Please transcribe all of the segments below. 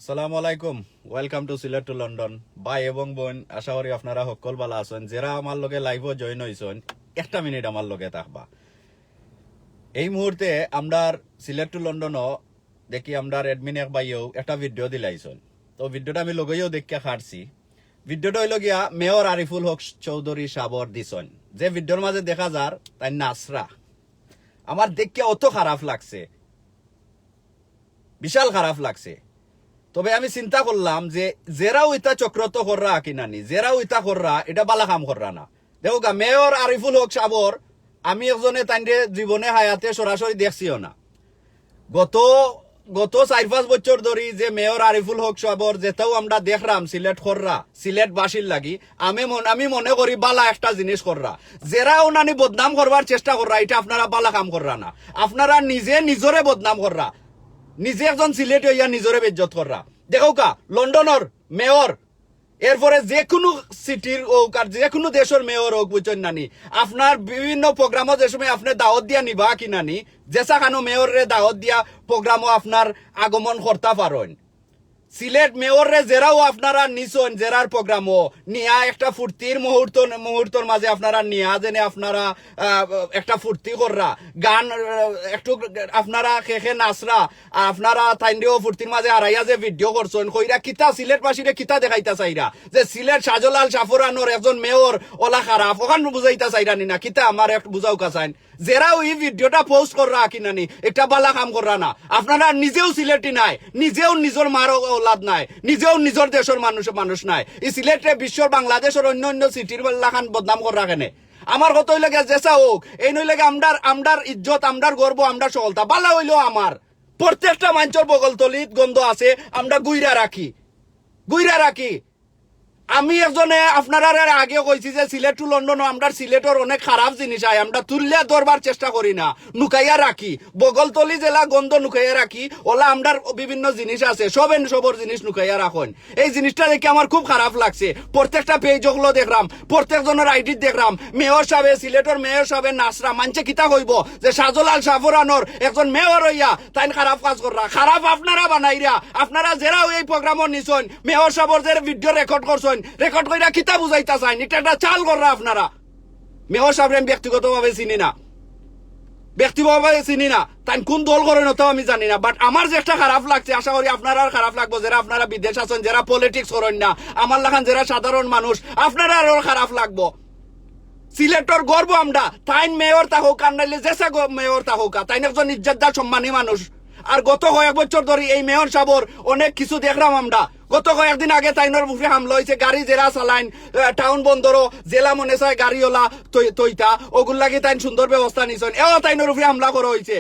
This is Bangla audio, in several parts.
আসসালামু আলাইকুম, welcome to Sylhet to London. ভাই এবং বোন, আশা করি আপনারা সকল ভালো আছেন। যারা আমার লগে লাইভও জয়েন হয়েছেন, একটা মিনিট আমার লগে থাকবা। এই মুহূর্তে আমরা সিলেট টু লন্ডনও দেখি আমরা এডমিন এক ভাইও একটা ভিডিও দিলাইছেন। তো ভিডিওটা আমি লগেও দেখিয়া খাটছি। ভিডিওটা হইল গিয়া মেয়র আরিফুল হক চৌধুরী সাবর দিছেন, যে ভিডিওর মাঝে দেখা যার তাই নাসরা। আমার দেখিয়া অত খারাপ লাগছে, বিশাল খারাপ লাগছে। তবে আমি চিন্তা করলাম যে জেরাও ইতা চক্রত কররা কিনানি, জেরাও ইতা কররা এটা বালা কাম কররা না। দেখো গা, মেয়র আরিফুল হক সাবর আমি একজনে তাইরে জীবনে হায়াতে সরাসরি দেখছিও না। গত 4-5 বছর ধরে যে মেয়র আরিফুল হক সাবর যেটাও আমরা দেখলাম সিলেট কররা, সিলেট বাসীর লাগি আমি মনে করি বালা একটা জিনিস কররা। জেরাও নানি বদনাম করবার চেষ্টা কররা, এটা আপনারা বালা কাম কররা না। আপনারা নিজে নিজরে বদনাম কররা, নিজে একজন সিলেট হইয়া নিজরে বেজ্জত কররা। দেখো কা, লন্ডনের মেয়র, এরপরে যে কোনো সিটির হোক আর যে কোনো দেশের মেয়র হোক, বুঝছেন নানি, আপনার বিভিন্ন প্রোগ্রামও যে সময় আপনি দাওয়াত দিয়া নিবা কি নানি, যেসা খানো মেয়রের দাওয়াত দিয়া প্রোগ্রামও আপনার আগমন করতে পারেন। সিলেট মেয়রে জেরাও আপনারা নিছেন, জেরার প্রোগ্রামও নিয়া একটা ফুর্তির মুহূর্তর মাঝে আপনারা নিয়া যেনে আপনারা একটা ফুর্তি কররা, গান একটু আপনারা খেখে নাচরা, আপনারা তাইন্ডেও ফুর্তির মাঝে হারাইয়া যে ভিডিও করছেন, কইরা কিতা সিলেটবাসীরে কিতা দেখাইতা চাইরা যে সিলেট শাহজালাল সাফরানোর একজন মেয়র ওলা খারাপ, ওখান বুঝাইতা চাইরা নি না কিতা, আমার একটু বুঝাও কাছাইন। জেরাও এই ভিডিওটা পোস্ট কররা কিনানি একটা বালা কাম কররা না। আপনারা নিজেও সিলেটি নাই, নিজেও নিজের মার ওলাদ নাই, নিজেও নিজের দেশের মানুষ নাই। এই সিলেটে বিশ্বর বাংলাদেশের অন্য সিটির লাখান বদনাম কররা কেনে। আমার কত হইলে যেসা হোক, এই নইলে আমরার ইজ্জত, আমরার গর্ব, আমরা সফলতা বালা হইলেও আমার প্রত্যেকটা মানুষের বগল তলিত গন্ধ আছে, আমরা গুইরা রাখি। আমি একজনে আপনারা আগে কইছি যে সিলেট টু লন্ডন আমরা সিলেটের অনেক খারাপ জিনিস আয়, আমরা তুললে ধরবার চেষ্টা করি না, নুকাইয়া রাখি। বগলতলি জেলা গন্ধ নুকাইয়া রাখি, ওলা আমরার বিভিন্ন জিনিস আছে, সবর জিনিস নুকাইয়া রাখুন। এই জিনিসটা দেখে আমার খুব খারাপ লাগছে। প্রত্যেকটা পেজ গুলো দেখলাম, প্রত্যেকজনের আইডি দেখলাম, মেয়র সাহেব, সিলেটের মেয়র সাহেব নাসরা মানছে কিতা কইব যে শাহজালাল সাফরানোর একজন মেয়র হইয়া তাই খারাপ কাজ কররা। খারাপ আপনারা বানাইরা, আপনারা যারাও এই প্রোগ্রামও নিছেন, মেয়র সাহেবের যে ভিডিও রেকর্ড করছেন, রেকর্ড কইরা কিতা বুঝাইতা চাই, এটা একটা চাল কররা আপনারা। মেয়র সাহেব আমি ব্যক্তিগতভাবে চিনি না, তাই কোন দল করেন তো আমি জানি না, বাট আমার যে একটা খারাপ লাগছে, আশা করি আপনারা খারাপ লাগবো, যারা আপনারা বিদেশ আছেন, যারা পলিটিক্স করেন না, আমার লাখান যারা সাধারণ মানুষ, আপনারা আরো খারাপ লাগবো। সিলেটর গর্ব আমরা, তাই মেয়র তাহোক আর নাইলে যেসা মেয়র তাহোক, তাই একজন ইজ্জতদার সম্মানী মানুষ। আর গত কয়েক বছর ধরে এই মেয়র সাবর অনেক কিছু দেখলাম আমরা। গত কয়েকদিন আগে তাইনর মুখে হামলা হয়েছে, গাড়ি জেরা চালাইন, টাউন বন্দরও জেলা মনে চায় গাড়িওয়ালা তৈতা, ওগুলো লাগে তাই সুন্দর ব্যবস্থা নিছেন, এও তাইনর উপরে হামলা করা হয়েছে।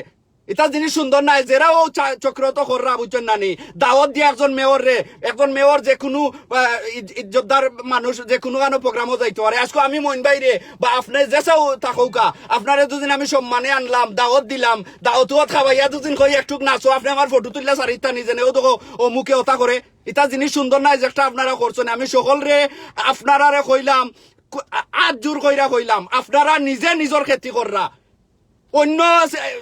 এটা জিনিস সুন্দর নাই, যেরাও চক্রত কররা, বুঝছেন নানি। দাওয়াত দিয়ে একজন মেয়র যে কোনো ইজ্জতদার মানুষ যে কোনো প্রোগ্রামও যাইতে পারে। আজকে আমি মইন বাইরে বা আপনি যেসাও থাকুকা, আপনারা দুদিন আমি সম্মানে আনলাম, দাওয়াত দিলাম, দাওয়াত খাবাইয়া দুদিন কই একটু নাচো, আপনি আমার ফটো তুললে সারিতা নিজে নেও তো ও মুখে ওতা করে। এটা জিনিস সুন্দর নাই যেটা আপনারা করছেন। আমি সকলরে আপনারা কইলাম, আজ জোর কইরা কইলাম, আপনারা নিজে নিজের ক্ষতি কররা। অন্য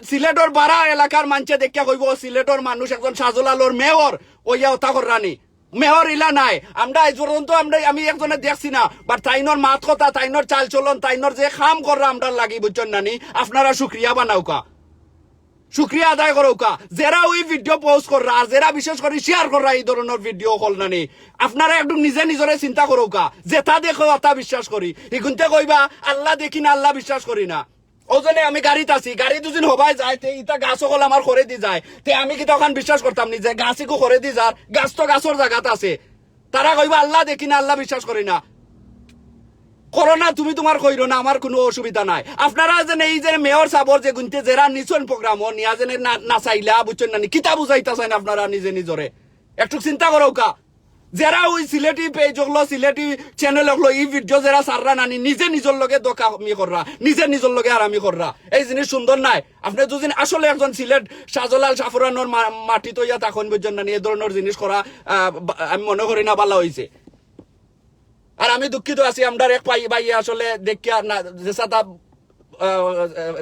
সিলেটর বারা এলাকার মানুষে দেখিয়া কইব সিলেটর মানুষ একজন শাহজালালর মেয়র ওইয়া ওতা কররানি, মেয়র ইলা নাই। আমরা এই পর্যন্ত আমি একজনে দেখছি না, বাট তাইনর মাত কথা, তাইনর চাল চলন, তাইনর যে খাম কররা আমরা লাগি, বুঝছেন নানি। আপনারা শুক্রিয়া বানাওকা, শুক্রিয়া আদায় করোকা, যারা ওই ভিডিও পোস্ট কররা, আর যারা বিশেষ করে শেয়ার কররা এই ধরনের ভিডিও হল নানি, আপনারা একটু নিজরে চিন্তা করোকা, যেটা দেখো তা বিশ্বাস করি। এগুনতে কইবা আল্লাহ দেখি না, আল্লাহ বিশ্বাস করি না। ওজনে আমি গাড়িতে আছি, গাড়ি দুদিন হবাই যায়, ইটা গাছ সকল আমার করে দি যায়, তে আমি কি তখন বিশ্বাস করতাম নি যে গাছিকো করে দি যার, গাছ তো গাছর জায়গাত আছে। তারা কইবা আল্লাহ দেখি না, আল্লাহ বিশ্বাস করি না। করোনা তুমি তোমার কইরো না, আমার কোনো অসুবিধা নাই। আপনারা যেন এই যে মেয়র সাবর যে গুনতে যারা নিছেন প্রোগ্রাম নিয়া যেন নাচাইলা, বুঝছেন না কিতা বুঝাইতা চাইন আপনারা নিজে নিজরে, একটু চিন্তা করো কা। যারা ওই সিলেটি পেজ হলো, সিলেটি চ্যানেল হলো, এই ভিডিও যারা সাররা নানি নিজে নিজের লগে দোকামি কররা, নিজে নিজের লগে আরামি কররা, এই জিনিস সুন্দর নাই। আপনি দুদিন আসলে একজন সিলেট শাহজালাল সাফরানোর মাটি তৈয়া তখন বুঝছেন নানি, এই ধরনের জিনিস করা আমি মনে করি না ভালো হয়েছে। আর আমি দুঃখিত আছি, আমরা এক ভাই আসলে দেখিয়া না যেসা তা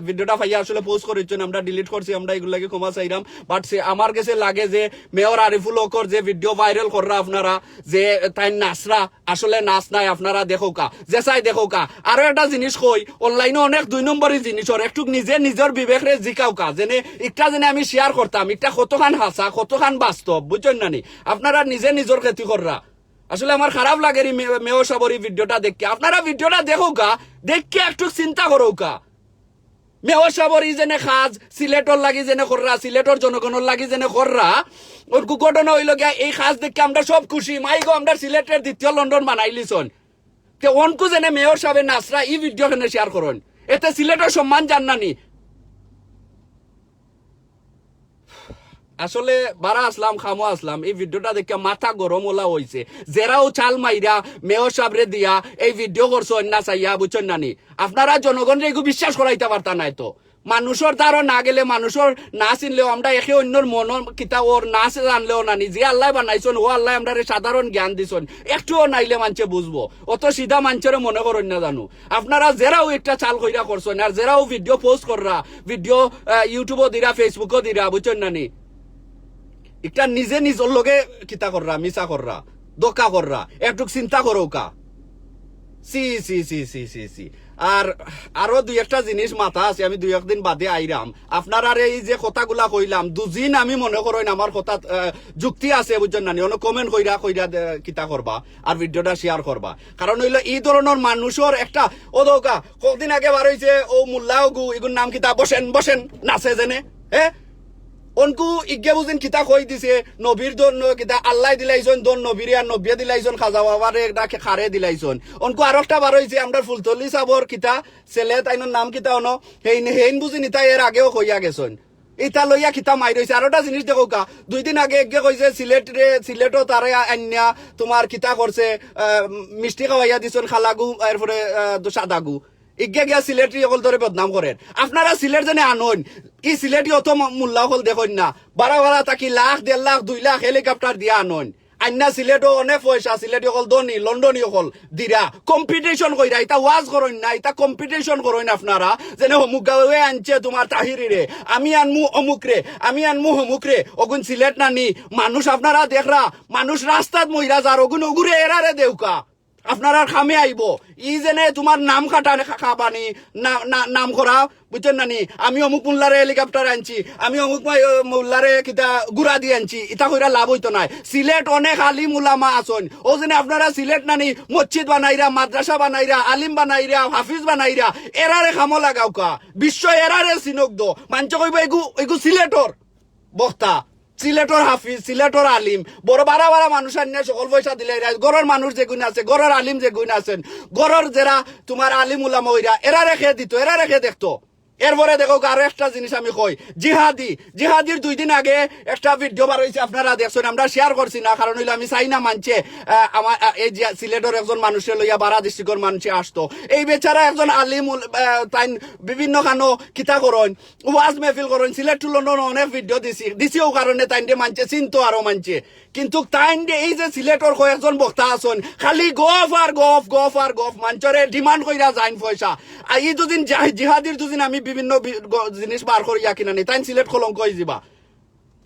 ভিডিওটা ভাইয়া আসলে পোস্ট করেছেন, আমরা ডিলিট করছি, আমরা এগুলাকে ক্ষমা চাইলাম। বাট আমার কাছে লাগে যে মেয়র আরিফুল হকর যে ভিডিও ভাইরাল কররা আপনারা, যে তাই নাচরা আসলে নাচ নাই, আপনারা দেখো কা, যে চাই দেখো কা। আরো একটা জিনিস কই, অনলাইনে অনেক 2 নম্বরই জিনিস একটু নিজে নিজের বিবেকরে জিকাও কা, যেনে একটা যেন আমি শেয়ার করতাম, একটা কতখান হাসা কতখান বাস্তব, বুঝছেন না নি? আপনারা নিজে নিজের ক্ষতি কররা। আসলে আমার খারাপ লাগে মেয়র সাবর এই ভিডিওটা দেখে। আপনারা ভিডিওটা দেখো কা, দেখে একটু চিন্তা করো কা। মেয়র সাবর ই যেনে খাজ সিলেটর লাগি যেনে কররা, সিলেটর জনগণের লাগি যেনে কররা, ওর ঘটনা হইল গিয়া এই খাজ দেখে আমরা সব খুশি। মাইগো আমরা সিলেটের 2য় লন্ডন বানাইলিছন, তে অনকু যেনে মেয়র সাহেবের নাচরা এই ভিডিও খানে শেয়ার করুন, এতে সিলেটের সম্মান জান্নানি। আসলে বারা আসলাম খামো আসলাম, এই ভিডিওটা দেখে মাথা গরম ওলা হয়েছে। যেরাও চাল মাইরা মেয়র সাবরে দিয়া এই ভিডিও করছো না চাইয়া, বুঝছেন নানি? আপনারা জনগণকে এগুলো বিশ্বাস করাইতে পারতা নাই তো। মানুষের দ্বারা না গেলে, মানুষের না চিনলেও আমরা একে অন্যর মন কিতা ওর না জানলেও নানি, যে আল্লাহ বানাইছেন ও আল্লাহ আমরা সাধারণ জ্ঞান দিছেন, একটুও নাইলে মানছে বুঝবো, অত সিধা মানুষের মনে করেন না জানো। আপনারা যেরাও একটা চাল কইরা করছেন, আর যেরাও ভিডিও পোস্ট কররা, ভিডিও ইউটিউবও দিরা, ফেসবুকও দিরা, বুঝছেন নানি? একটা নিজে নিজের লগে কিতা কররা, মিছা কররা, দোকা কররা, একটু চিন্তা করো কা। C C C C C C. আর আরো 2-1টা জিনিস মাথা আছে, আমি 2-1 দিন বাদে আইরাম। আপনার আর এই যে কথাগুলা কইলাম, দুদিন আমি মনে করেন আমার কথা যুক্তি আছে, বুঝছেন না? অনেক কমেন্ট কইরা কইরা কিতা করবা আর ভিডিওটা শেয়ার করবা। কারণ হইলো এই ধরনের মানুষের একটা ও দোকা। কতদিন আগে বার হইছে ও মুল্লা গু, এগুর নাম কিতা, বসেন বসেন নাচে জেনে, হ্যাঁ অনকু ইজ্ঞা বুঝেন কিতা কই দিছে, নবীর দন কিতা আল্লাহ দিলাইছন, দন নবীর আর নবিয়া দিলাইছন, খাজা বাবারে একটা খারে দিলাইছন। অনকু আরো একটা বার হইছে আমরা ফুলতলি সাবর কিতা ছেলে, তাইনোর নাম কিতা অন হেইন বুঝি নিতা এর আগেও কইয়া গেছন, ইটা লইয়া কিতা মাই রইছে। আর একটা জিনিস দেখো কা, 2 দিন আগে এগে কইছে সিলেটও তারে আন্যা তোমার কিতা করছে, মিষ্টি খাওয়াইয়া দিছন খালাগু, এরপরে সাদাগু, ইজ্ঞা গিয়া সিলেটি অকল ধরে বদনাম করেন। আপনারা সিলেট জানে আনন, ই সিলেটি অত মূল্য হল দেখুন না, বারা বারা তাকি লাখ 1.5 লাখ 2 লাখ হেলিকপ্টার দিয়া আনন। আন্না সিলেটও অনেক পয়সা, সিলেটি অকল ধনী, লন্ডনী অকল দিরা কম্পিটিশন কইরা, এটা ওয়াজ করেন না, এটা কম্পিটিশন করেন আপনারা। যেন অমুক গাঁয়ে আনছে তোমার তাহিরিরে, আমি আনমু অমুক রে, আমি আনমু অমুক রে, অগুন সিলেট নানি মানুষ আপনারা দেখরা, মানুষ রাস্তাত মহিলা যার অগুন অগুরে এরারে দেউকা। আপনারা খামে আইব ই যেনে তোমার নাম খাটা খাবানি নাম করা, বুঝছেন নানি? আমি অমুক মোল্লারে হেলিকপ্টার আনছি, আমি অমুক মোল্লারে কিতা গুড়া দিয়ে আনছি, ইটা কইরা লাভ হইতো নাই। সিলেট অনেক আলিম উলামা আসন, ও যেনে আপনারা সিলেট নানি মসজিদ বানাইরা, মাদ্রাসা বানাইরা, আলিম বানাইরা, হাফিজ বানাইরা, এরারে খামো লাগাও কা, বিশ্ব এরারে চিনক দো। মানছে কইব এগু সিলেটর বক্তা, সিলেটর হাফিজ, সিলেটর আলিম, বড় বারা বারা মানুষ আনিয়ে সকল পয়সা দিলে গড়ের মানুষ যেগুন আছে, গড়ের আলিম যেগুন আছেন, গড়ের যারা তোমার আলিম উলামা ওইরা এরা রেখে দিত, এরা রেখে দেখতো। এরপরে দেখো আরো একটা জিনিস আমি কই, জিহাদির 2 দিন আগে একটা ভিডিও বার হয়েছে, আপনারা দেখছেন, আমরা শেয়ার করছি না, কারণ হইলো আমি চাই না মানছে আমার এই সিলেটের একজন মানুষের লইয়া বারা ডিস্ট্রিক্টের মানুষে আসতো। এই বেচারা একজন আলিম তাই বিভিন্ন খানো কিতা করেন, ওয়াজ মেহফিল করেন, সিলেট টু লন্ডন অনেক ভিডিও দিছিও, কারণে তাই মানছে চিনতো আরো মানছে। কিন্তু তাই এই যে সিলেটর কয়েকজন বক্তা আছেন, খালি গফ আর গফ, গফ আর গফ, মাঞ্চরে ডিমান্ড কইরা যাইন পয়সা। আর এই 2 দিন জিহাদির 2 দিন আমি বিভিন্ন জিনিস বার করিয়া কিনা নি, তাই সিলেট কলঙ্ক হয়ে যাবা।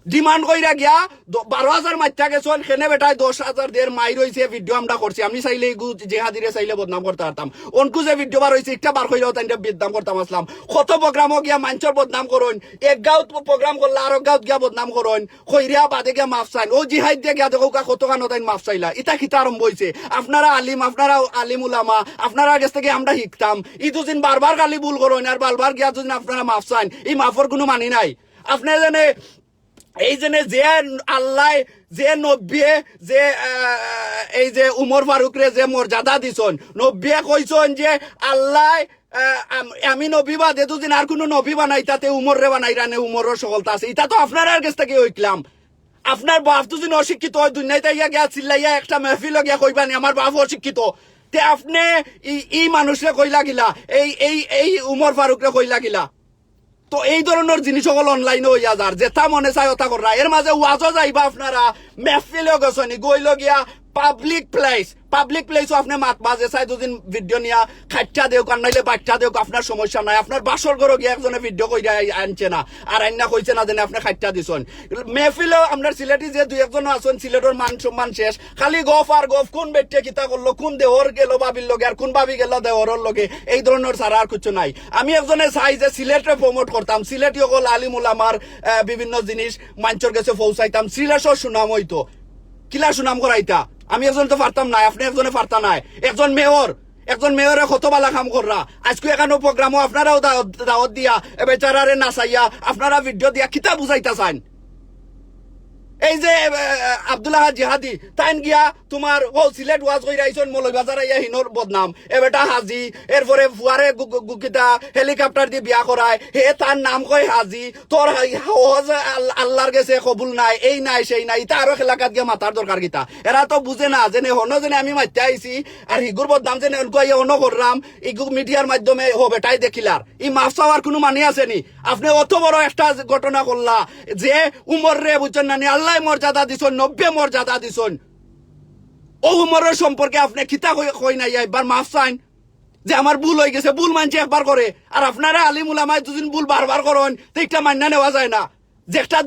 ডিমান্ড কইরা গিয়া 12,000 মাইটা গেছেন, খেনে বেটায় 10,000 দের মাই রয়েছে, ভিডিও আমরা করছি। আমি চাইলে জেহাদিরে চাইলে বদনাম করতে পারতাম, অনকু যে ভিডিও বার হয়েছে একটা বার কইরাও তাই বদনাম করতাম আসলাম। কত প্রোগ্রামও গিয়া মানুষের বদনাম করুন, এক গাঁত প্রোগ্রাম করলে আরো গাঁত গিয়া বদনাম করুন, কইরিয়া বাদে গিয়া মাফ চাইন, ও জিহাদ দিয়ে গিয়া দেখো কত কানো তাই মাফ চাইলা, ইটা খিতা আরম্ভ হয়েছে। আপনারা আলিম উলামা, আপনারা কাছ থেকে আমরা শিখতাম। ই 2 দিন বারবার গালি ভুল করুন, আর বারবার গিয়া যদি আপনারা মাফ চাইন, এই মাফর কোনো মানি নাই। আপনি জানে এই জন্য যে আল্লাহ যে নব্বিয়ে যে এই যে উমর ফারুক রে যে মর্যাদা দিছন, নব্বিয়ে কইছন যে আল্লাহ আমি নবী বাদে 2 দিন আর কোনো নবী বানাই, তাতে উমর রে বানাই রানে, উমরের সকলতা আছে। এটা তো আপনার কাছ থেকে হইলাম। আপনার বাপ 2 দিন অশিক্ষিত হয়, দুনিয়াতে গিয়া চিল্লাইয়া একটা মেহফিল গিয়া কইবানি আমার বাপ অশিক্ষিত, তে আপনি এই মানুষরে কইলা গিলা, এই উমর ফারুক রে কইলা গিলা। তো এই ধরনের জিনিস সকল অনলাইনে হইয়া যার যেটা মনে চাই ওটা করা। এর মাঝে ওয়াজও যাইবা, আপনারা মেহফিলেও গেছনি, গইল গিয়া পাবলিক প্লেসও আপনি মাত বাজে চাই দুদিন ভিডিও নিয়া খাইটা দেও কান নাইলে বাচ্চা দেও আপনার সমস্যা নাই আপনার বাসর ঘর গিয়ে একজনে ভিডিও কই আনছে না আর আইনা কইছে না যেন আপনি খাইটা দিছেন মেহফিলও আপনার সিলেটি যে দুই একজন আছেন সিলেটের মান সম্মান শেষ খালি গফ আর গফ কোন বেটে কিতা করলো কোন দেহর গেল বাবির লগে আর কোন বাবি গেল দেহরের লগে এই ধরনের ছাড়া আর কিছু নাই আমি একজনে চাই যে সিলেটে প্রমোট করতাম সিলেটি সকল আলিম উলামার বিভিন্ন জিনিস মঞ্চের কাছে পৌঁছাইতাম সিলেটও সুনাম হইতো কিলা সুনাম করাইতা আমি একজন তো পারতাম নাই আপনি একজনে পারতা নাই একজন মেয়রে কত বালা কাম কররা আজকে এখানে প্রোগ্রামও আপনারাও দাওয়াত দিয়া বেচারারে নাচাইয়া আপনারা ভিডিও দিয়া কিতা বুঝাইতা চান এই যে আব্দুল্লাহ জিহাদি তাইন গিয়া তোমার ও সিলেট ওয়াজ কইরা আইছন মৌলভীবাজার আইয়া হিনোর বদনাম এবেটা হাজি এরপরে ফুয়ারে গুকিতা হেলিকপ্টার দিয়ে বিয়া করায় হে তার নাম কয় হাজি তোর হজ আল্লাহর গেছে কবুল নাই এই নাই সেই নাই তা আরো এলাকাত গিয়া মাতার দরকার গীতা এরা তো বুঝে না জেনে হনো জেনে আমি মাইতে আইছি আর হিগুর বদনাম জেনে অনকো আইয়া অন্য করলাম ইগু মিডিয়ার মাধ্যমে হো বেটাই দেখিলার ই মাফ চাওয়ার কোনো মানে আসেনি আপনি অত বড় একটা ঘটনা করলা যে উমর রে বুঝছেন না আল্লাহ মর্যাদা দিছন 90 মর্যাদা দিছন ও উমরের সম্পর্কে আপনি কিতা কই নাই একবার মাফ চাইন যে আমার ভুল হয়ে গেছে ভুল মানছে একবার করে আর আপনারা আলিম উলামায় দুদিন ভুল বারবার করেন তো একটা মান্য নেওয়া যায় না যে একটাত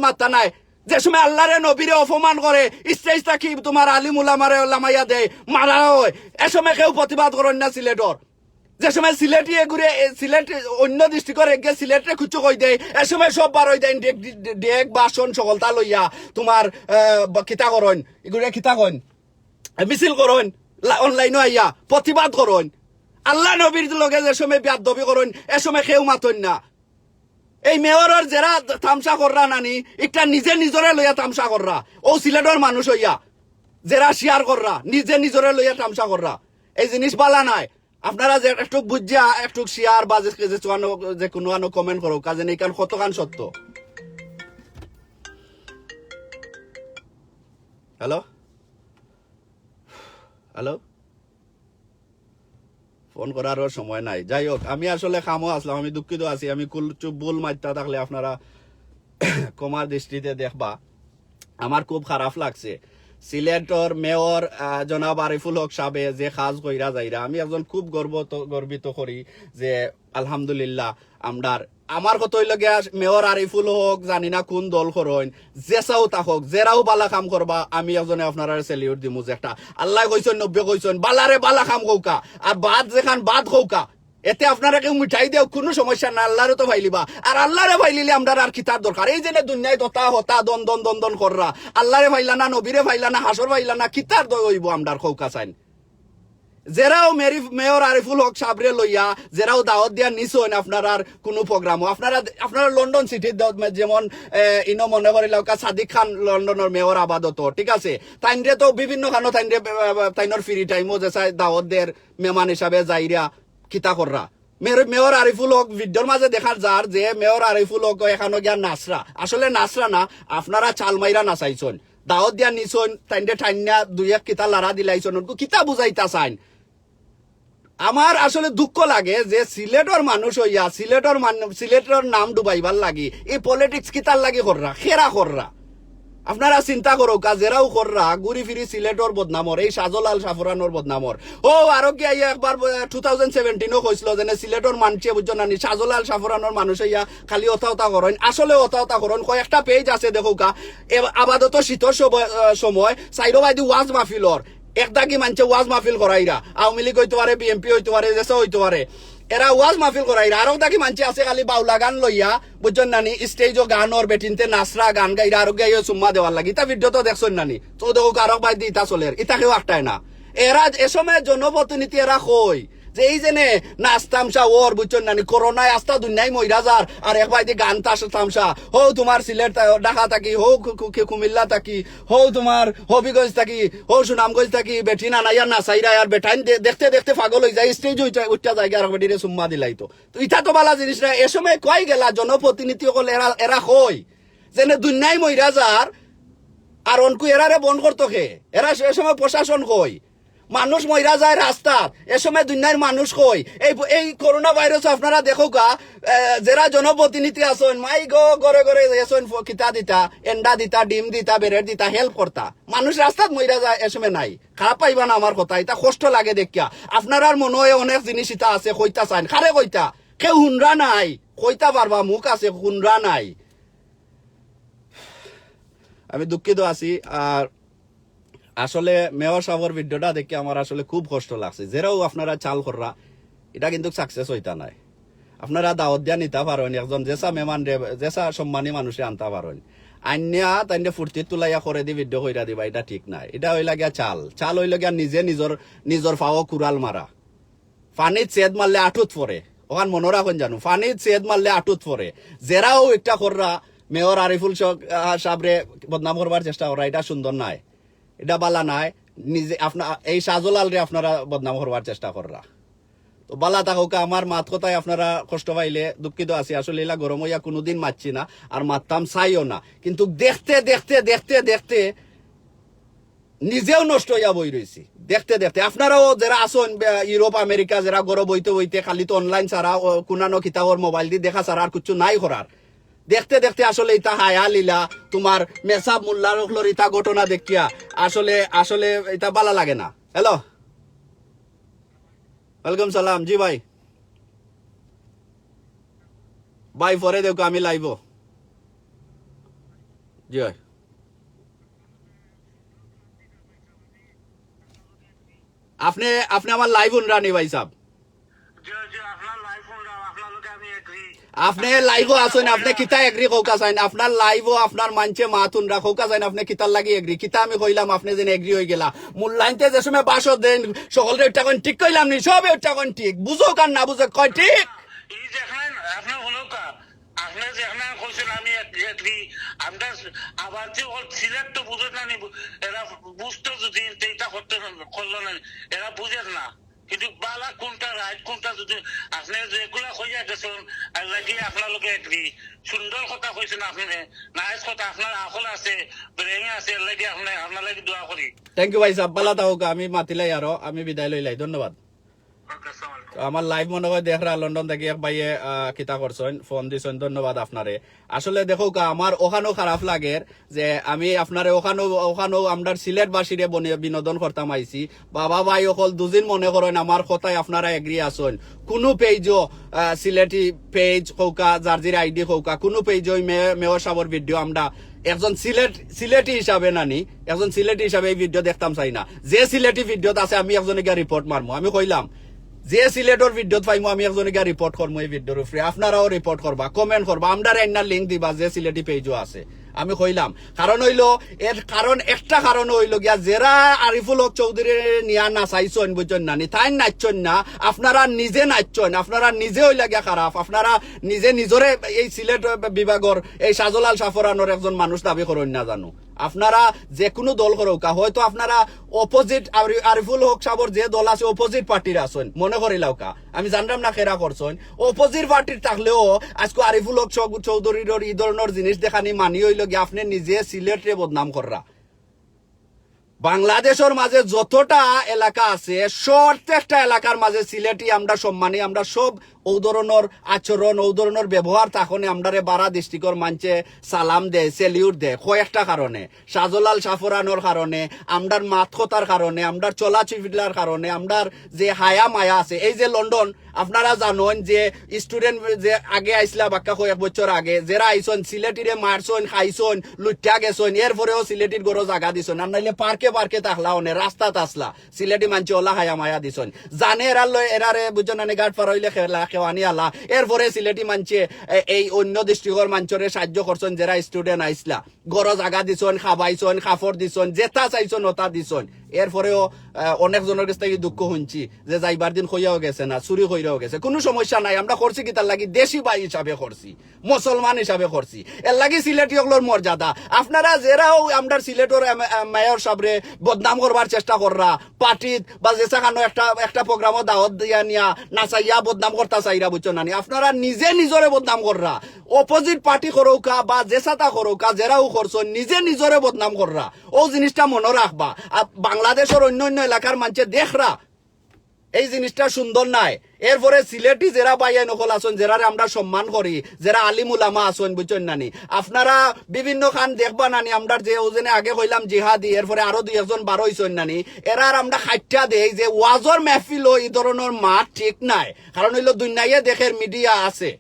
মাত্তা নাই যে সময় আল্লাহরে নবীরে অপমান করে স্টেজ থাকি তোমার আলিম উলামারে লামাইয়া দেয় মারা হয় এ সময় কেউ প্রতিবাদ করেন না সিলেটর যে সময় সিলেটি এগুড়ে সিলেট অন্য ডিস্ট্রিক্টর এগে সিলেটে খুচু কই দেয় এ সময় সব বার হয়ে দেয় ডেক বাসন সকলতা লইয়া তোমার কিতা করেন এগুড়ে কিতা করেন মিছিল করেন অনলাইনে আইয়া প্রতিবাদ করেন আল্লাহ নবীর লগে যে সময় বেয়াদবি করেন এ সময় কেউ মাতন না এই মেয়রের যারা তামসা কররা নানি একটা নিজরে লইয়া তামসা কররা ও সিলেটের মানুষ হইয়া যারা শেয়ার কররা নিজরে লইয়া তামসা কররা এই জিনিস বালা নাই আপনারা যে একটু বুঝিয়া একটু শেয়ার বা যে কোনো কমেন্ট করো কাজে নেই কারণ কতখান সত্য হ্যালো ফোন করারও সময় নাই যাই হোক আমি আসলে খামো আসলাম আমি দুঃখিত আছি আমি চুপ ভুল মারতা থাকলে আপনারা কমার দৃষ্টিতে দেখবা আমার খুব খারাপ লাগছে সিলেটর মেয়র জনাব আরিফুল হক সাহেব যে কাজ কইরা যাইরা আমি একজন খুব গর্বিত করি যে আলহামদুলিল্লাহ আমার কত লগে মেয়র আরিফুল হক জানি না কোন দল করেন যেসাও তাহক জেরাও বালা কাম করবা আমি একজনে আপনারা সেলিউট দিমু যে একটা আল্লাহ কইছেন 90 কইছেন বালারে বালা কাম কৌকা আর বাদ যেখান বাদ কৌকা এতে আপনারা কেউ মিঠাই দেও কোনো সমস্যা না আল্লাহরে তো ভাইলিবা আর আল্লাহরে ভাইলিলে আমরা আর কিতার দরকার এই যে দুনিয়ায় দতা হতা দন কররা আল্লাহরে ভাইলা না নবীরে ভাইলা না হাসর ভাইলা না কিতার দইব আমরার কৌকা চাইন যেরাও মেয়র আরিফুল হক সাবরে লইয়া যেরাও দাওয়াত দিয়া নিছন আপনার কোনো প্রোগ্রামও আপনারা লন্ডন সিটির যেমন ইনো মনে করিল সাদিক খান লন্ডনের মেয়র আবাদত ঠিক আছে তাইনরে তো বিভিন্ন খানো তাইনর ফ্রি টাইমও যে দাওয়াত দের মেহমান হিসাবে যাইরা কিতা কররা মেয়র আরিফুল হক ভিডিওর মাঝে দেখার যার যে মেয়র আরিফুল হক এখানো গিয়া নাচরা আসলে নাচরা না আপনারা চালমাইরা নাচাইছন দাওয়াত দিয়া নিছন তাইনরে ঠাইনা দুই এক কিতা লারা দিলাইছন কিতা বুঝাইতা চাইন আমার আসলে দুঃখ লাগে যে সিলেটর মানুষ হইয়া সিলেটর নাম ডুবাইবার লাগি এই পলিটিক্স কিতার লাগি কররা খেরা কররা আপনারা চিন্তা করো কাজেরাও কররা ঘুরি ফিরি সিলেটর বদনামর এই সাজলাল সাফরানোর বদনামর ও আরো কি একবার 2017 কইছিল যে সিলেটর মানুষে বুঝছো না সাজলাল সাফরানোর মানুষ হইয়া খালি অতাওতা করেন আসলে অতাওতা করেন কয়েকটা পেজ আছে দেখো কা আপাতত শীতর সময় সাইডো বাইদি ওয়াজ মাহফিলর একটা কি মানছে ওয়াজ মাহফিল করাইরা আওয়ামী লীগ হইতে পারে বিএনপি হইতে পারে দেশে হইতে পারে এরা ওয়াজ মাহফিল করাইরা আরো তাকি মানছে আছে খালি বাউলা গান লইয়া বুঝছেন নানি স্টেজও গানর বেটিনতে নাচরা গান গাইরা আরো গাইও চুম্মা দেওয়ার লাগি তা ভিডিও তো দেখছেন নানি তো দেখো আরো বাই দি ইতা চলে ইতাকেও একটাই না এরা এ সময় জনপ্রতিনিধি এরা কই যে এই জেনে নাচ তামসা ওর বুঝছেন নানি করোনায় আস্তা দুনিয়ায় মহিরাজার আর এক ভাই গান তামসা হো তোমার সিলেট ঢাকা থাকি হো কুমিল্লা থাকি হো তোমার হবিগঞ্জ থাকি হো সুনামগঞ্জ থাকি বেঠি নানাইয়ার নাচাইরা আর বেঠাইন দেখতে দেখতে পাগল হয়ে যায় স্টেজ উঠা যায় আর বেটিরে চুম্মা দিলাই তো ইটা তো বালা জিনিস না এ সময় কয় গেলা জনপ্রতিনিধি সকল এরা কই যেনে দুনিয়ায় মহিরাজার আর অনকু এরারে বন্ধ করতো খে এরা এ সময় প্রশাসন কই মানুষ মইরা যায় রাস্তাত এ সময় দুনিয়ার মানুষ কই এই করোনা ভাইরাস আপনারা দেখো গা যারা জনপ্রতিনিধি আছেন মাই গো ঘরে ঘরে এসেন কিতা দিতা এন্ডা দিতা ডিম দিতা বেরেট দিতা হেল্প করতা মানুষ রাস্তাত মইরা যায় এ সময় নাই খারাপ পাইবা না আমার কথা এটা কষ্ট লাগে দেখিয়া আপনার মনে হয় অনেক জিনিস ইটা আছে কইতা চাইন খারে কইতা কেউ হুনরা নাই কইতা পারবা মুখ আছে হুনরা নাই আমি দুঃখিত আছি আর আসলে মেয়র সাহেবের ভিডিওটা দেখে আমার আসলে খুব কষ্ট লাগছে যেরাও আপনারা চাল কররা এটা কিন্তু সাকসেস হইতা নাই আপনারা দাওয়াত দিয়া নিতে পারেন একজন যেসা মেহমান যেসা সম্মানী মানুষে আনতে পারেন আইনিয়া তাইনে ফুর্তি তুলাইয়া করে দি ভিডিও কইরা দিবা এটা ঠিক নাই এটা হইলা গিয়া চাল হইলা গিয়া নিজে নিজর ফাও কুড়াল মারা ফানিত চেদ মারলে আটুত পরে ওখান মনে রাখুন জানো ফানিত চেদ মারলে আটুত পরে যেরাও একটা কররা মেয়র আরিফুল সাবরে বদনাম করবার চেষ্টা করা এটা সুন্দর নাই এটা বালা নাই নিজে আপনার এই শাহজলাল রে আপনারা বদনাম করবার চেষ্টা কররা তো বালা থাকুক আমার মাত কথায় আপনারা কষ্ট পাইলে দুঃখিত আছি আসলে এলা গরম হইয়া কোনোদিন মারছি না আর মারতাম চাইও না কিন্তু দেখতে দেখতে দেখতে দেখতে নিজেও নষ্ট হইয়া বই রয়েছি দেখতে দেখতে আপনারাও যারা আসুন ইউরোপ আমেরিকা যারা গরম বইতে বইতে খালি তো অনলাইন ছাড়া কোনানো কিতাবর মোবাইল দিয়ে দেখা ছাড়া আর কিছু নাই করার দেখতে দেখতে আসলে ইতা হায়া লীলা তোমার মেসাব মোল্লার ইতা ঘটনা দেখিয়া আসলে আসলে এটা ভালো লাগে না হ্যালো ওয়েলকাম সালাম জি ভাই ভাই পরে দেখো আমি লাইব জি ভাই আপনি আপনি আমার লাইভ উনরানি ভাই সাহেব আপনি লাইভও আছেন আপনি কিতা এগ্রি কৌকা চাইন আপনার লাইভও আপনার মানছে মাতুন রা কৌকা চাইন আপনি কিতার লাগি এগ্রি কিতা আমি কইলাম আপনি যেন এগ্রি হয়ে গেলা মূল্যায়নতে যে সময় বাস দেন সকলের ওটা কোন ঠিক কইলাম নি সবে ওটা কোন ঠিক বুঝো কার না বুঝো কয় ঠিক এই যেখানে আপনার হলো কা আপনি যেখানে কইছেন আমি এগ্রি আমরা আবার যে সিলেক্ট তো বুঝে না এরা বুঝতো যদি এটা করতে করলো না এরা বুঝে না কিন্তু বালা কোনটা রাইট কোনটা যদি আপনি যেগুলা কইয়া গেছেন আর লাগি আপনার এগ্রি সুন্দর কথা কইছেন আপনি নাইস কথা আপনার আকল আছে ব্রেন আছে লাগি আপনি আপনার লাগি দোয়া করি থ্যাংক ইউ ভাই সাহেব বালা থাকুক আমি মাতিলাই আরো আমি বিদায় লইলাই ধন্যবাদ আমার লাইভ মনে হয় দেখরা লন্ডন থেকে এক ভাইয়ে কিতা করছেন ফোন দিছেন ধন্যবাদ আপনারে আসলে দেখো আমার ওখানেও খারাপ লাগে যে আমি আপনারে ওখানেও আমরা সিলেটবাসীরে বিনোদন করতাম আইছি বাবা ভাই অকল দুদিন মনে করেন আমার কথায় আপনারা এগ্রি আছেন কোনো পেজও সিলেটি পেজ হৌকা জার্জির আইডি হৌকা কোনো পেজ ওই মেয়র সাহেবের ভিডিও আমরা একজন সিলেটি হিসাবে নানি একজন সিলেটি হিসাবে এই ভিডিও দেখতাম চাই না যে সিলেটি ভিডিওত আছে আমি একজনকে রিপোর্ট মারমু আমি কইলাম যে সিলেটর ভিডিওত পাইমু আমি একজনকে রিপোর্ট করবো এই ভিডিওর উপরে আপনারাও রিপোর্ট করবা কমেন্ট করবা আমরা রান্নার লিঙ্ক দিবা যে সিলেটি পেজও আছে আমি কইলাম কারণ হইলো এর কারণ একটা কারণ হইলো গিয়া যারা আরিফুল হক চৌধুরী নিয়া নাচাইছেন বুঝছেন না তাই নাচছেন না আপনারা নিজে নাচছেন আপনারা নিজে হইলা গিয়া খারাপ আপনারা নিজে নিজরে এই সিলেট বিভাগের এই শাহজলাল সাফরানোর একজন মানুষ দাবি করেন না জানো আপনারা যে কোনো দল করুক হয়তো আপনারা অপোজিট আরিফুল হক সাহেবের যে দল আছে অপোজিট পার্টির আছেন মনে করিলাও কা আমি জানলাম না খেরা করছেন অপোজিট পার্টির থাকলেও আজকে আরিফুল হক চৌধুরীর এই ধরনের জিনিস দেখানি মানি হইল গিয়ে আপনি নিজে সিলেটে বদনাম কররা বাংলাদেশের মাঝে যতটা এলাকা আছে প্রত্যেকটা এলাকার মাঝে সিলেটি আমরা সম্মানী আমরা সব ও ধরনের আচরণ ও ধরনের ব্যবহার তখন আমরা বারা ডিস্ট্রিক্টর মানছে সালাম দেয় সেলিউট দেয় কয়েকটা কারণে শাহজলাল সাফরানোর কারণে আমরার মাতকতার কারণে আমরার চলাচিফিলার কারণে আমরার যে হায়া মায়া আছে এই যে লন্ডন আপনারা জানেন যে স্টুডেন্ট যে আগে আইসলা বাক্কা কয়েক বছর আগে যারা আইসন সিলেটিরে মারছন খাইছন লুটিয়া গেছন এরপরেও সিলেটির গরো জায়গা দিছন আর নাইলে পার্কে পার্কে তাকলা অনে রাস্তাত আসলা সিলেটি মানছে ওলা হায়া মায়া দিছন জানে এরারে বুঝছেন না গাট পার হইলে খেলা খেওয়ানি আলা এরপরে সিলেটি মানছে এই অন্য ডিস্ট্রিক্টর মানচরে সাহায্য করছেন যারা স্টুডেন্ট আইসলা গরো জায়গা দিছন খাবাইছন খাফর দিছন যেটা চাইছন ওটা দিছন এরপরেও অনেক জনের কাছ থেকে দুঃখ শুনছি যে যাইবার দিন হইয়াও গেছে না চুরি হইয়াও গেছে কোনো সমস্যা নাই আমরা করছি কি তার লাগি দেশি ভাই হিসাবে করছি মুসলমান হিসাবে করছি এর লাগি সিলেটি হকলোর মর্যাদা আপনারা যারাও আমরা সিলেটর মেয়র সাবরে বদনাম করবার চেষ্টা কররা পার্টিত বা যেসাখানো একটা প্রোগ্রামও দাওয়াত দিয়া নিয়া নাচাইয়া বদনাম করতা চাইরা বুঝছো না আপনারা নিজে নিজরে বদনাম কররা অপোজিট পার্টি করৌকা বা যেসাটা করৌকা যারাও করছো নিজে নিজরে বদনাম কররা ও জিনিসটা মনে রাখবা বাংলাদেশের অন্য অন্য এলাকার মানুষে দেখরা এই জিনিসটা সুন্দর নাই। এরপরে সিলেটি যারা বাইয়া নকল আসন, যারা আমরা সম্মান করি, যারা আলিম উলামা আসন, বুঝছেন নানি, আপনারা বিভিন্ন খান দেখবা নানি, আমরা যে ওজনে আগে কইলাম জিহাদি, এরপরে আরো 2-1 বার হইছেন নানি, এরার আমরা খাইটা দেই যে ওয়াজর মেহফিল এই ধরনের মাঠ ঠিক নাই। কারণ হইলো দুনিয়ায় দেখের মিডিয়া আছে,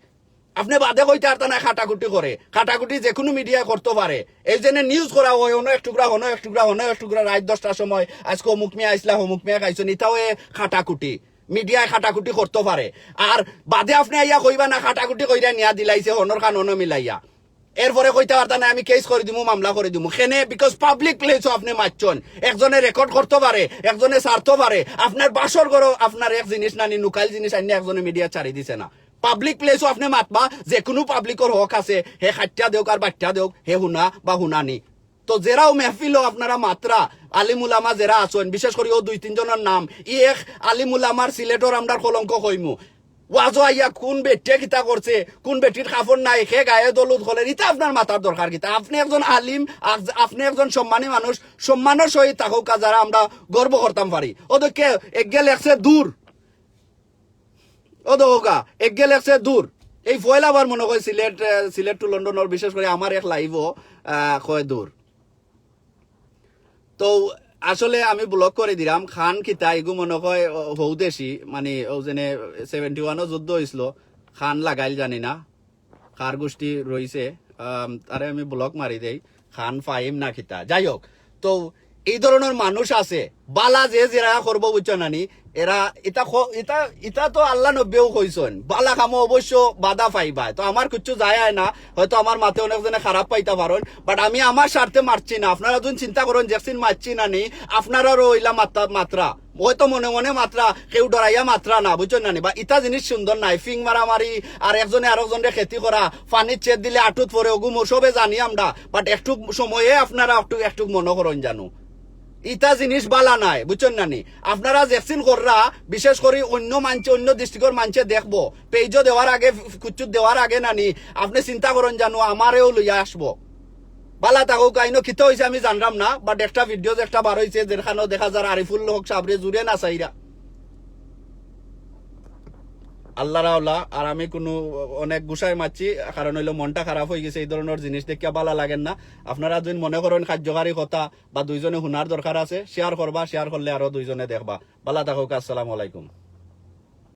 আপনি বাদে কইতে আর না খাটাকুটি করে, খাটাকুটি যে কোনো মিডিয়া করতে পারে। এই জন্য নিউজ করা হয় অন্য এক টুকরা হনো এক টুকরা হনো এক টুকরা, রাত 10টার সময় আজকে অমুক মেয়ে আইসলা অমুক মেয়ে খাইছেন, এটাও খাটাকুটি, মিডিয়ায় খাটাকুটি করতে পারে। আর বাদে আপনি আইয়া কইবা না খাটাকুটি কইরা নিয়া দিলাইছে হনর খান হনো মিলাইয়া, এরপরে কইতে পারতা না আমি কেস করে দিমু, মামলা করে দিমু কেনে? বিকজ পাবলিক প্লেস আপনি মারছেন, একজনে রেকর্ড করতে পারে, একজনে ছাড়তে পারে। আপনার বাসর ঘর আপনার এক জিনিস নানি নুকাইল জিনিস আনি একজনে মিডিয়া ছাড়ি দিছে না। পাবলিক প্লেসও আপনি মাতবা, যে কোনো পাবলিকর হক আছে, হে খাট্টা দেওক আর বাচ্চা দেওক, হে হুনা বা হুনানি। তো যেরাও মেহফিল আপনারা মাত্রা আলিমুলামা যারা আছেন, বিশেষ করে ও 2-3 জনের নাম, ই এক আলিমুলামার সিলেটর আমরা কলঙ্ক কইমু। ওয়াজো আইয়া কোন বেটে কিতা করছে, কোন বেটির কাপড় নাই, সে গায়ে দলুদ হলেন, এটা আপনার মাথার দরকার কিতা? আপনি একজন আলিম, আপনি একজন সম্মানী মানুষ, সম্মানের সহিত থাকুক, যারা আমরা গর্ব করতাম পারি। ওদেরকে একগে লেখছে দূর, ও দোকা একগে লেখছে দূর। এই ফয়লা আবার মনে হয় সিলেট টু লন্ডনের, বিশেষ করে আমার এক লাইভও কয় দূর। তো আসলে আমি ব্লক করে দিলাম খান কিতা এগু মনে হয় হৌদেশি, মানে ও যেনে 71 যুদ্ধ হয়েছিল, খান লাগাইল জানি না, খার গোষ্ঠী রয়েছে, তারে আমি ব্লক মারি দেই, খান ফাহিম না খিতা, যাই হোক। তো এই ধরনের মানুষ আছে বালা, যে যারা করবো বুঝছো নানি, এরা এটা তো আল্লাহ নব্বেও কইছেন বালা কামো অবশ্য বাধা পাইবা। তো আমার কিছু যায় না, হয়তো আমার মাথে অনেকজনে খারাপ পাইতে পারেন, বাট আমি আমার স্বার্থে মারছি না। আপনারা যখন চিন্তা করেন জেকসিন মারছি না নি, আপনারারও ওইলা মাত্রা হয়তো মনে মনে মাত্রা, কেউ ডরাইয়া মাত্রা না, বুঝছেন নানি। বা ইটা জিনিস সুন্দর নাই, ফিং মারামারি আর একজনে আরেকজনের খেতি করা, পানির চেত দিলে আটুত পরে, ওগুম সবে জানি আমরা, বাট একটু সময়ে আপনারা একটু মনে করেন জানো, ইটা জিনিস বালা নাই, বুঝছেন নানি। আপনারা জেকসিন কররা, বিশেষ করে অন্য মানছে, অন্য ডিস্ট্রিক্টের মানছে দেখবো, পেজও দেওয়ার আগে, কুচুত দেওয়ার আগে নানি, আপনি চিন্তা করেন জানো আমারেও লইয়া আসবো। বালা থাকুক, আইনো খিতে হয়েছে আমি জানলাম না, বাট একটা ভিডিও একটা বার হয়েছে, যেখানে দেখা যায় আরিফুল হক সাবরে জুড়ে না চাইরা আল্লাহ রাওলা। আর আমি কোনো অনেক গুছাই মারছি, কারণ হইলো মনটা খারাপ হয়ে গেছে, এই ধরনের জিনিস দেখিয়া ভালো লাগেন না। আপনারা যদি মনে করেন কার্যকারী কথা বা দুইজনে হুনার দরকার আছে, শেয়ার করবা, শেয়ার করলে আরো দুইজনে দেখবা। ভালো থাকুক, আসসালামু আলাইকুম।